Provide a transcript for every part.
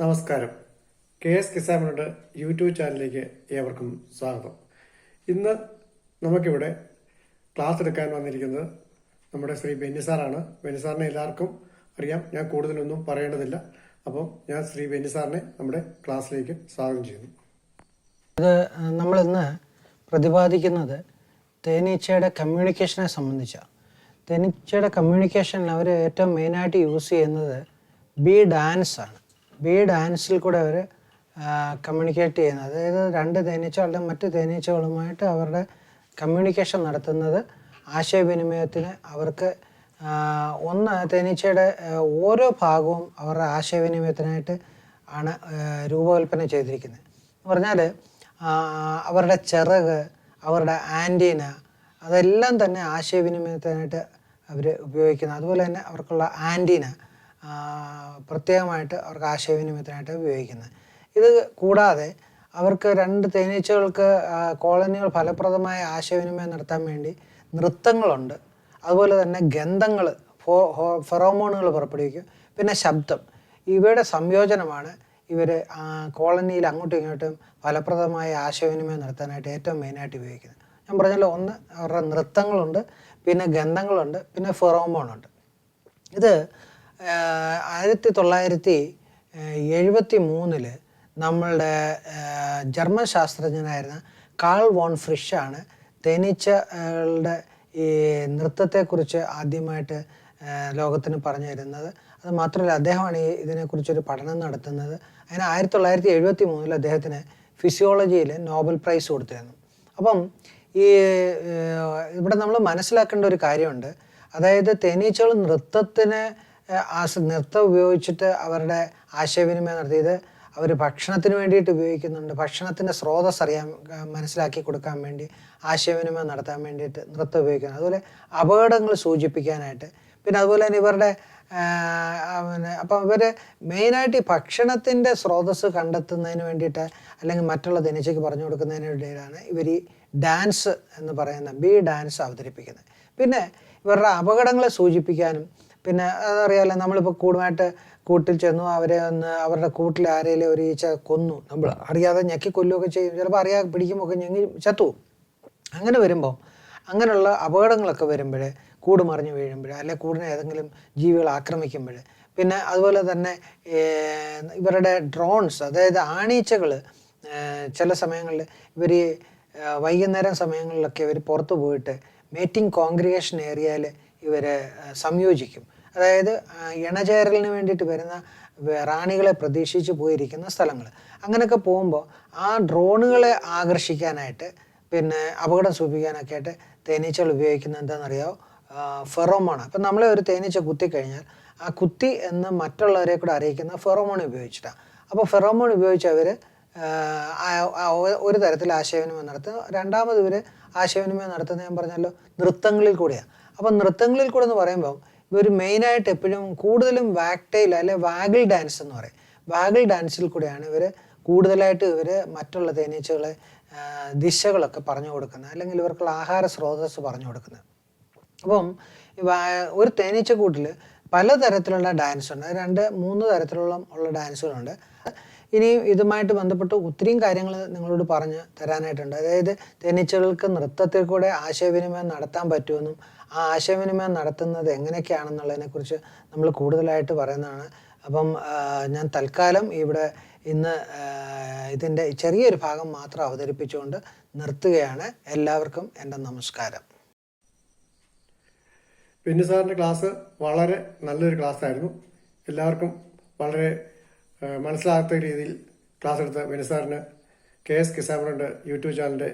നമസ്കാരം. KS കിസാമിനുടെ YouTube ചാനലിലേക്ക് ഏവർക്കും സ്വാഗതം. ഇന്ന് നമുക്കിവിടെ ക്ലാസ് എടുക്കാൻ വന്നിരിക്കുന്നത് നമ്മുടെ ശ്രീ ബെന്നി സാറാണ്. ബെന്നി സാറിനെ എല്ലാവർക്കും അറിയാം, ഞാൻ കൂടുതലൊന്നും പറയേണ്ടതില്ല. അപ്പോൾ ഞാൻ ശ്രീ ബെന്നി സാറിനെ നമ്മുടെ ക്ലാസ്സിലേക്ക് സ്വാഗതം ചെയ്യുന്നു. ഇത് നമ്മളിന്ന് പ്രതിപാദിക്കുന്നത് തേനീച്ചയുടെ കമ്മ്യൂണിക്കേഷനെ സംബന്ധിച്ചാണ്. തേനീച്ചയുടെ കമ്മ്യൂണിക്കേഷനിൽ അവർ ഏറ്റവും മെയിനായിട്ട് യൂസ് ചെയ്യുന്നത് ബീ ഡാൻസ് ആണ്. ബീ ഡാൻസിൽ കൂടെ അവർ കമ്മ്യൂണിക്കേറ്റ് ചെയ്യുന്നത്, അതായത് രണ്ട് തേനീച്ചകളുടെ മറ്റ് തേനീച്ചകളുമായിട്ട് അവരുടെ കമ്മ്യൂണിക്കേഷൻ നടത്തുന്നത് ആശയവിനിമയത്തിന് അവർക്ക് തേനീച്ചയുടെ ഓരോ ഭാഗവും അവരുടെ ആശയവിനിമയത്തിനായിട്ട് ആണ് രൂപകൽപ്പന ചെയ്തിരിക്കുന്നത്. എന്ന് പറഞ്ഞാൽ അവരുടെ ചിറക്, അവരുടെ ആൻറ്റീന, അതെല്ലാം തന്നെ ആശയവിനിമയത്തിനായിട്ട് അവർ ഉപയോഗിക്കുന്നത്. അതുപോലെ തന്നെ അവർക്കുള്ള ആൻറ്റീന പ്രത്യേകമായിട്ട് അവർക്ക് ആശയവിനിമയത്തിനായിട്ട് ഉപയോഗിക്കുന്നത്. ഇത് കൂടാതെ അവർക്ക് രണ്ട് തേനീച്ചകൾക്ക് കോളനികൾ ഫലപ്രദമായ ആശയവിനിമയം നടത്താൻ വേണ്ടി നൃത്തങ്ങളുണ്ട്. അതുപോലെ തന്നെ ഗന്ധങ്ങൾ, ഫെറോമോണുകൾ പുറപ്പെടുവിക്കും. പിന്നെ ശബ്ദം. ഇവയുടെ സംയോജനമാണ് ഇവർ കോളനിയിൽ അങ്ങോട്ടും ഇങ്ങോട്ടും ഫലപ്രദമായ ആശയവിനിമയം നടത്താനായിട്ട് ഏറ്റവും മെയിനായിട്ട് ഉപയോഗിക്കുന്നത്. ഞാൻ പറഞ്ഞല്ലോ, ഒന്ന് അവരുടെ നൃത്തങ്ങളുണ്ട്, പിന്നെ ഗന്ധങ്ങളുണ്ട്, പിന്നെ ഫെറോമോണുണ്ട്. ഇത് 1973 നമ്മളുടെ ജർമ്മൻ ശാസ്ത്രജ്ഞനായിരുന്ന കാൾ വോൺ ഫ്രിഷാണ് തേനീച്ചകളുടെ ഈ നൃത്തത്തെക്കുറിച്ച് ആദ്യമായിട്ട് ലോകത്തിന് പറഞ്ഞു തരുന്നത്. അത് മാത്രമല്ല, അദ്ദേഹമാണ് ഇതിനെക്കുറിച്ചൊരു പഠനം നടത്തുന്നത്. അതിന് 1973 അദ്ദേഹത്തിന് ഫിസിയോളജിയിൽ നോബൽ പ്രൈസ് കൊടുത്തിരുന്നു. അപ്പം ഇവിടെ നമ്മൾ മനസ്സിലാക്കേണ്ട ഒരു കാര്യമുണ്ട്. അതായത് തേനീച്ചകൾ നൃത്തം ഉപയോഗിച്ചിട്ട് അവരുടെ ആശയവിനിമയം നടത്തിയത് അവർ ഭക്ഷണത്തിന് വേണ്ടിയിട്ട് ഉപയോഗിക്കുന്നുണ്ട്. ഭക്ഷണത്തിൻ്റെ സ്രോതസ് മനസ്സിലാക്കി കൊടുക്കാൻ വേണ്ടി, ആശയവിനിമയം നടത്താൻ വേണ്ടിയിട്ട് നൃത്തം ഉപയോഗിക്കുന്നത്. അതുപോലെ അപകടങ്ങൾ സൂചിപ്പിക്കാനായിട്ട്. പിന്നെ അതുപോലെ തന്നെ ഇവരുടെ അപ്പം ഇവർ മെയിനായിട്ട് ഈ ഭക്ഷണത്തിൻ്റെ സ്രോതസ് കണ്ടെത്തുന്നതിന് വേണ്ടിയിട്ട്, അല്ലെങ്കിൽ മറ്റുള്ള തേനീച്ചയ്ക്ക് പറഞ്ഞു കൊടുക്കുന്നതിന് വേണ്ടിയിട്ടാണ് ഇവർ ഈ ഡാൻസ് എന്ന് പറയുന്ന ബീ ഡാൻസ് അവതരിപ്പിക്കുന്നത്. പിന്നെ ഇവരുടെ അപകടങ്ങളെ സൂചിപ്പിക്കാനും, പിന്നെ അതറിയാമല്ലോ, നമ്മളിപ്പോൾ കൂട്ടിൽ ചെന്നു, അവരുടെ കൂട്ടിൽ ആരെങ്കിലും ഒരു ഈച്ച കൊന്നു, നമ്മൾ അറിയാതെ ഞെക്കി കൊല്ലുകയൊക്കെ ചെയ്യും. ചിലപ്പോൾ അറിയാതെ പിടിക്കുമ്പോൾ ഞെങ്ങി ചത്തുവും. അങ്ങനെ വരുമ്പോൾ, അങ്ങനെയുള്ള അപകടങ്ങളൊക്കെ വരുമ്പോൾ, കൂട് മറിഞ്ഞ് വീഴുമ്പോൾ, അല്ലെങ്കിൽ കൂടിനെ ഏതെങ്കിലും ജീവികൾ ആക്രമിക്കുമ്പോൾ, പിന്നെ അതുപോലെ തന്നെ ഇവരുടെ ഡ്രോൺസ്, അതായത് ആണീച്ചകൾ ചില സമയങ്ങളിൽ ഇവർ വൈകുന്നേരം സമയങ്ങളിലൊക്കെ ഇവർ പുറത്തു പോയിട്ട് മേറ്റിംഗ് കോൺഗ്രിഗേഷൻ ഏരിയയിൽ ഇവർ സംയോജിക്കും. അതായത് ഇണചേരലിന് വേണ്ടിയിട്ട് വരുന്ന റാണികളെ പ്രതീക്ഷിച്ച് പോയിരിക്കുന്ന സ്ഥലങ്ങൾ. അങ്ങനെയൊക്കെ പോകുമ്പോൾ ആ ഡ്രോണുകളെ ആകർഷിക്കാനായിട്ട്, പിന്നെ അപകടം സൂചിപ്പിക്കാനൊക്കെ ആയിട്ട് തേനീച്ചകൾ ഉപയോഗിക്കുന്നത് എന്താണെന്നറിയാമോ? ഫെറോമോൺ. അപ്പം നമ്മളെ ഒരു തേനീച്ച കുത്തിക്കഴിഞ്ഞാൽ ആ കുത്തി എന്ന് മറ്റുള്ളവരെ കൂടെ അറിയിക്കുന്ന ഫെറോമോൺ ഉപയോഗിച്ചിട്ടാണ്. അപ്പോൾ ഫെറോമോൺ ഉപയോഗിച്ച് അവർ ഒരു തരത്തിൽ ആശയവിനിമയം നടത്തുക. രണ്ടാമത് ഇവർ ആശയവിനിമയം നടത്തുന്നത് ഞാൻ പറഞ്ഞല്ലോ നൃത്തങ്ങളിൽ കൂടെയാണ്. അപ്പം നൃത്തങ്ങളിൽ കൂടെ എന്ന് പറയുമ്പോൾ ഇവർ മെയിനായിട്ട് എപ്പോഴും കൂടുതലും വാക്ടൈൽ അല്ലെ വാഗിൾ ഡാൻസ് എന്ന് പറയും. വാഗിൾ ഡാൻസിൽ കൂടെയാണ് ഇവർ കൂടുതലായിട്ട് മറ്റുള്ള തേനീച്ചകളെ ദിശകളൊക്കെ പറഞ്ഞു കൊടുക്കുന്നത്, അല്ലെങ്കിൽ ഇവർക്കുള്ള ആഹാര സ്രോതസ് പറഞ്ഞു കൊടുക്കുന്നത്. അപ്പം ഒരു തേനീച്ചക്കൂട്ടിൽ പലതരത്തിലുള്ള ഡാൻസ് ഉണ്ട്. 2-3 തരത്തിലുള്ള ഡാൻസുകളുണ്ട്. ഇനി ഇതുമായിട്ട് ബന്ധപ്പെട്ട് ഒത്തിരിയും കാര്യങ്ങൾ നിങ്ങളോട് പറഞ്ഞു തരാനായിട്ടുണ്ട്. അതായത് തേനീച്ചകൾക്ക് നൃത്തത്തിൽ കൂടെ ആശയവിനിമയം നടത്താൻ പറ്റുമെന്നും, ആ ആശയവിനിമയം നടത്തുന്നത് എങ്ങനെയൊക്കെയാണെന്നുള്ളതിനെക്കുറിച്ച് നമ്മൾ കൂടുതലായിട്ട് പറയുന്നതാണ്. അപ്പം ഞാൻ തൽക്കാലം ഇന്ന് ഇതിൻ്റെ ചെറിയൊരു ഭാഗം മാത്രം അവതരിപ്പിച്ചുകൊണ്ട് നിർത്തുകയാണ്. എല്ലാവർക്കും എൻ്റെ നമസ്കാരം. ബെന്നി സാറിൻ്റെ ക്ലാസ് വളരെ നല്ലൊരു ക്ലാസ്സായിരുന്നു. എല്ലാവർക്കും വളരെ മനസ്സിലാകാത്ത രീതിയിൽ ക്ലാസ് എടുത്ത ബെന്നി സാറിന് KS കിസാമിനുടെ യൂട്യൂബ് ചാനലിൻ്റെ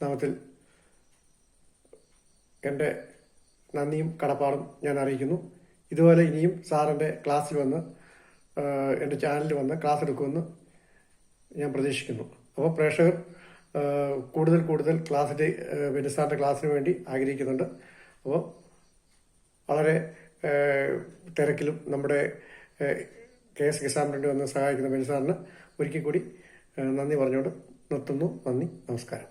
നാമത്തിൽ എൻ്റെ നന്ദിയും കടപ്പാടും ഞാൻ അറിയിക്കുന്നു. ഇതുപോലെ ഇനിയും സാറിൻ്റെ ക്ലാസ്സിൽ വന്ന്, എൻ്റെ ചാനലിൽ വന്ന് ക്ലാസ് എടുക്കുമെന്ന് ഞാൻ പ്രതീക്ഷിക്കുന്നു. അപ്പോൾ പ്രേക്ഷകർ കൂടുതൽ ക്ലാസ്സിൻ്റെ ബെന്നി സാറിൻ്റെ ക്ലാസ്സിന് വേണ്ടി ആഗ്രഹിക്കുന്നുണ്ട്. അപ്പോൾ വളരെ തിരക്കിലും നമ്മുടെ KS കിസാമിനുടെ വന്ന് സഹായിക്കുന്ന ബെന്നി സാറിന് ഒരിക്കൽ കൂടി നന്ദി പറഞ്ഞുകൊണ്ട് നിർത്തുന്നു. നന്ദി, നമസ്കാരം.